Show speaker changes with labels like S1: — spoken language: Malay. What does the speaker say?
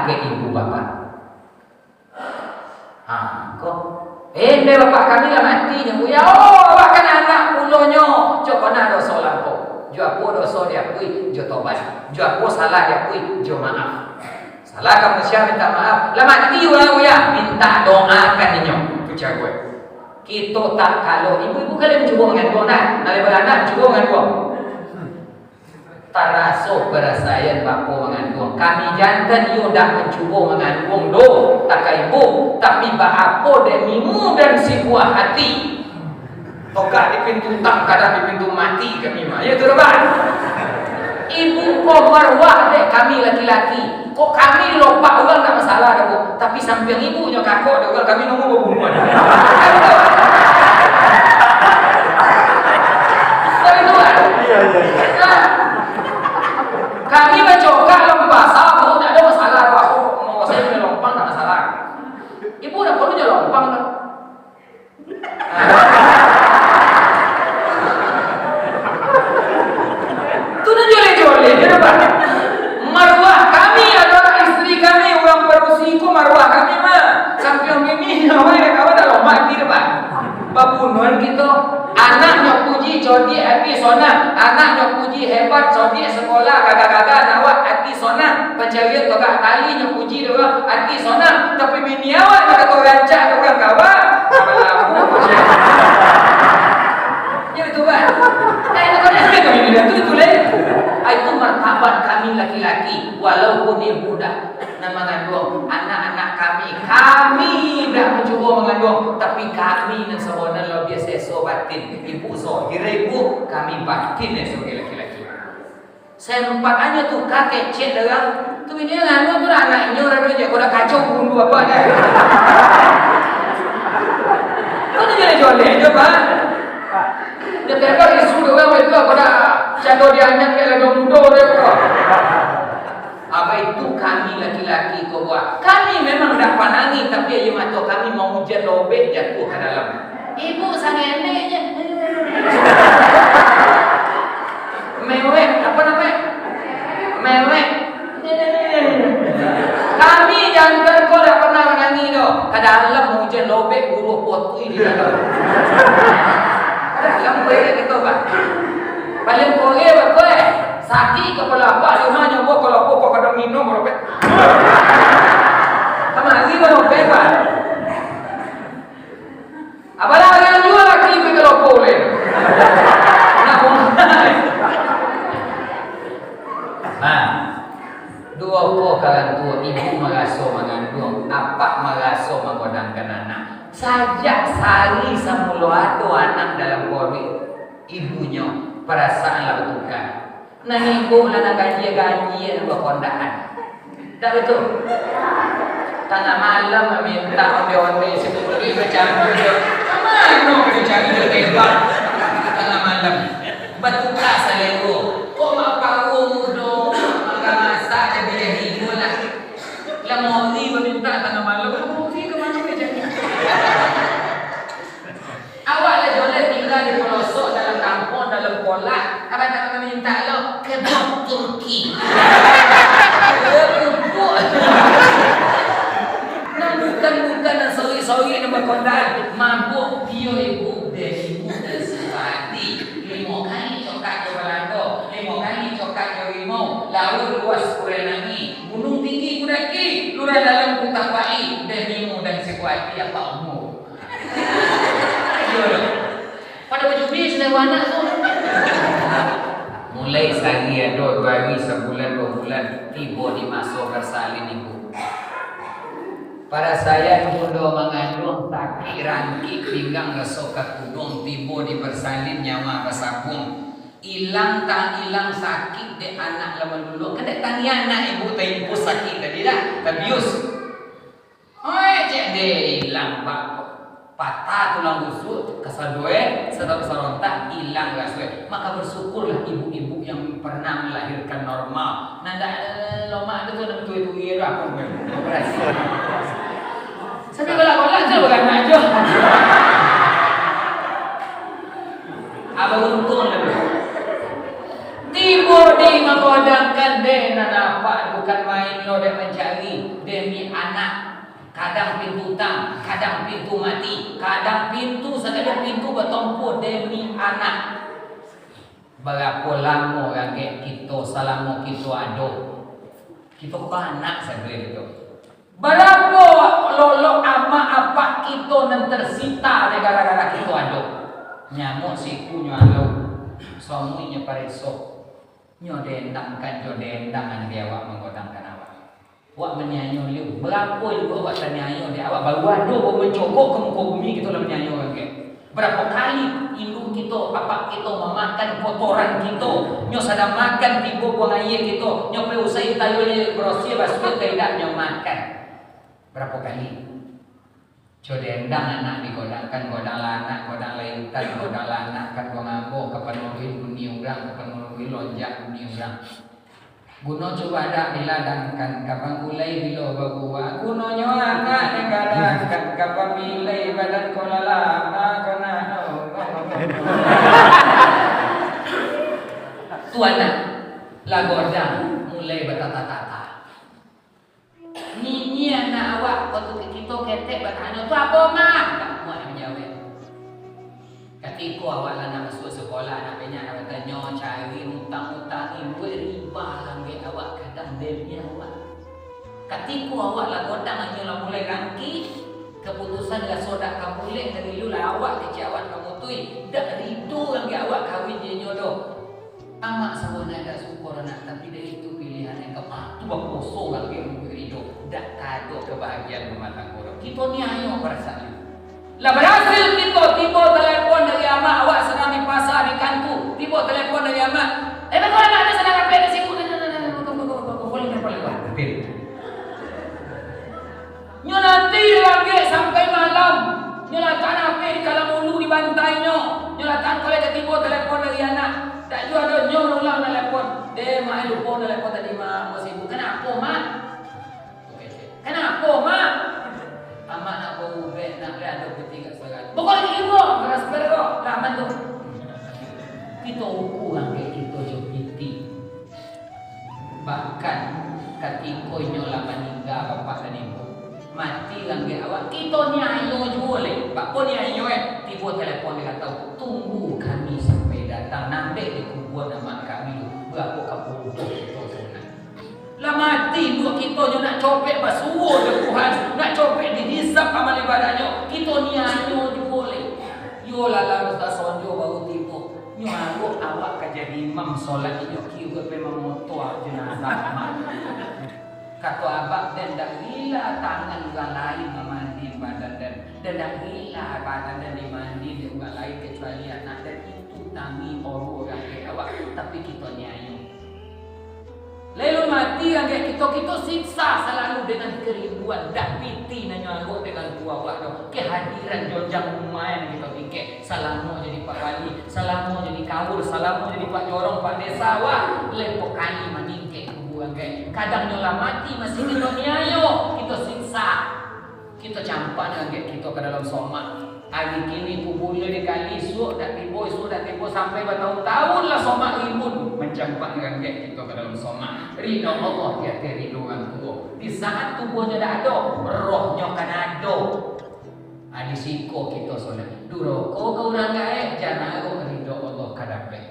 S1: ke ibu bapak. Kok ende bapak kami lah mati nya buya. Oh, bapak kan anak ulonyo. Joko na dosa lampau. Jo apo dosa diakui, jo tobat. Jo apo salah diakui, jo maaf. Salah kamu siapa minta maaf. Lah mati ulang ya, minta doakan ninyo. Tu cakap. Kita tak kalau ibu-ibu kalian mencuba dengan gua nak, nalai beranak cuba dengan gua. Tarasuk berasayan bapa mengandung. Kami jantan yo dak mencuba mengandung do, tak ibu, tapi apa demimu dan si buah hati. Tokak di pintu tak, kadang di pintu mati kami mah. Ya tu rebah. Ibu kau marwah dek kami laki-laki. Kok kami lompat orang tak masalah dah bu. Tapi samping ibunya kakak dah orang kami nunggu berbunuhan. Kami mencoba lompat sabu tak ada masalah. Aku mau saya punya lompang tak masalah. Ibu dah perlunya lompang dah. Tu dah joleh-joleh dia dapat. Marwah kami adalah istri kami orang perusiku marwah kami mah. Sampai ini awak kawan dah lompat di depan. Babunuan kita anaknya puji jodi hati sona, anaknya puji hebat jodi sekolah gagah-gagah nawak hati sona, pencarian togak talinya puji juga hati sona, tapi bini awak nak kau rancak orang kawan apa puji ya betul kan nak kau nak kami ni tu leh itu martabat kami laki-laki walaupun dia budak dan mengandung anak-anak kami dah mencuba mengandung tapi kami yang sebenarnya lebih seso batin ibu zahir ibu kami batin sebagai laki-laki sempatannya tu kakek cek dengan tu ini ngandung tu anaknya orang dia kau dah kacau bundu apa dah kau ni joleh je pak dia tengok isu orang itu kau dah jatuh dia anak dia lagi muda dia kau apa itu kami laki-laki kau buat. Kami memang dah panangi tapi aja mata kami mau hujan lobek jatuh ke dalam. Ibu sangat enaknya. Mewek apa namanya? Mewek. Kami jangan kau dah pernah menangi doh. Ke dalam mau hujan lobek buruh potui di dalam. Dalam boleh gitu pak. Paling boleh apa? Sakit kepala apa rumahnya gua kalau apa kau kadang minum robek. Kemari baru bebas. Apalagi yang jual lagi kalau boleh. Nak boleh. Dua kau kalian tua ibu merasa mengandung, apa merasa menggodangkan anak. Sajak sari semula ada anak dalam perut ibunya perasaan lah betulkan. Nah ibu lah nak gaji yang berkondaan. Tak betul? Tengah malam minta onde-onde sebetulnya bercanda dia. Mana dia cari dia tembak tengah malam. Betul selego. Kok mak panggung dong. Makan masak jadi hidup lah. Lah moni meminta tengah malam. Moni ke mana dia jadi? Awak lah joleh tinggal di pelosok dalam kampung dalam kolak. Abang tak meminta lo kebab Turki. Bukan dan sorry nama kondang mabuk dia ibu dan sepati 5 kali cokak ke Belanda 5 kali cokak ke Rimau lalu luas kurenangi gunung tinggi kudaki lurah dalam kutang pai dan limu dan sepati apa umur pada baju bis lewana tu mulai sehari ada 2 hari sebulan 2 bulan tiba di masa bersalin ibu. Para saya muda mengandung sakit rangkik pinggang resok ke kudung tiba di bersalin nyawa bersambung hilang tak hilang sakit de anak lama dulu kan tanya anak ibu tempo sakit tadi dah terbius cek de hilang pak patah tulang busuk kesadoe serta serontak hilang gaswe maka bersyukurlah ibu-ibu yang pernah melahirkan normal nanda loma itu tuh itu ira aku operasi sampai golak-golak je bukan aja abang untung lebih tiba Tibo di menggodangkan dena apa bukan main lo dek mencari demi anak. Kadang pintu utang, kadang pintu mati, kadang pintu sekadar pintu bertompu demi anak. Berapa lama orang kita selama kita ada, kita bukan anak saja itu. Berapa lolo ama apa kita nan tersita gara-gara kita ada. Nyamuk siku nyalo, suaminya paresok, nyodendangkan jodendangan dia awak menggodangkan awak. Awak menyanyi liu, berapa juga awak ternyanyi dia awak baru ada awak mencokok ke muka bumi kita lah menyanyi orang ke. Berapa kali induk kita, apa kita memakan kotoran kita, nyo sadar makan tiba buang air kita, nyo pe usai tayo berosia basuh tidak nyo makan. Berapa kali? Jodendang anak digodangkan, godang lanak, godang laitan, godang lanak, kan gua ngambok, kepenuhi dunia orang, kepenuhi lonjak dunia orang. Guno coba ada diladangkan, kapan kulai bilo bagua, guno nyo anak digadangkan, kapan milai badan kola lama kona. Tuana, lagodang mulai bertata-tata. Nyi anak awak waktu kita ketek bertanya tu apa mak? Tak muat menjawab. Ketika awak nak masuk sekolah nak banyak nak bertanya cari hutang-hutang duit riba lagi awak kadang demi awak. Ketika awak lah godang hanya lah mulai rangki keputusan lah sodak kamu boleh dari dulu lah awak kecewan kamu tu dak rido lagi awak kahwin je nyodoh. Amak sabona dak syukur anak tapi dia itu pilihan yang kepatu berposo lagi rido dak kado kebahagiaan rumah tangga. Kita ni ayo perasaan. Lah berhasil kita tiba telepon dari amak awak sedang di pasar di kantu. Tiba telepon dari amak. Betul anak ada sedang apa di situ? Boleh. Nyo nanti lagi sampai malam. Nyo latan apa di kalam ulu di bantainya. Nyo latan kalau tiba telepon dari anak. Tak juga ada nyo ulang telepon. Dia mak lupa telepon tadi mak sibuk. Kenapa mak? Kenapa mak? Amak nak bau beg nak ada ketiga sekarang. Pokok lagi ibu, keras berko, laman tu. Kita ukur angke kita jopiti. Bahkan ketika nyola meninggal bapak dan ibu mati angke awak kita ni ayo boleh. Pak pun ni ayo tiba telepon dia kata tunggu kami sampai datang nanti di kuburan amak kami berapa kapul itu sebenarnya. Lah mati dua kita je nak copet basuh je Tuhan, nak copet dihisap amal ibadahnya. Kita ni ayo je boleh. Yo lah ustaz sonjo baru tiba. Nyo aku awak kan jadi imam solat nyo kira memang motor jenazah. Kata abak dan dak gila tangan orang lain memandi badan dan dak gila badan dan dimandi di orang lain kecuali anak dan itu tami orang ke awak tapi kita ni ayo. Lalu mati yang kayak kita siksa selalu dengan kerinduan dak piti nanya aku dengan tua awak dong kehadiran jonjang lumayan kita pikir salamu jadi Pak Wali salamu jadi kawul salamu jadi Pak Jorong Pak Desa wah lepo kali meningke kuburan kayak kadang nyola mati masih kita niayo kita siksa kita campak dengan kayak kita ke dalam somak. Hari kini kuburnya dikali suuk dak tibo sampai bertahun-tahun lah somak rimbun mencampak dengan kayak kita ke dalam somak. Ridho Allah tiada ridho orang tua. Di saat tubuhnya dah ada, rohnya kan ada. Adi siko kita solat. Duroko kau orang gaek jangan ridho Allah kadape.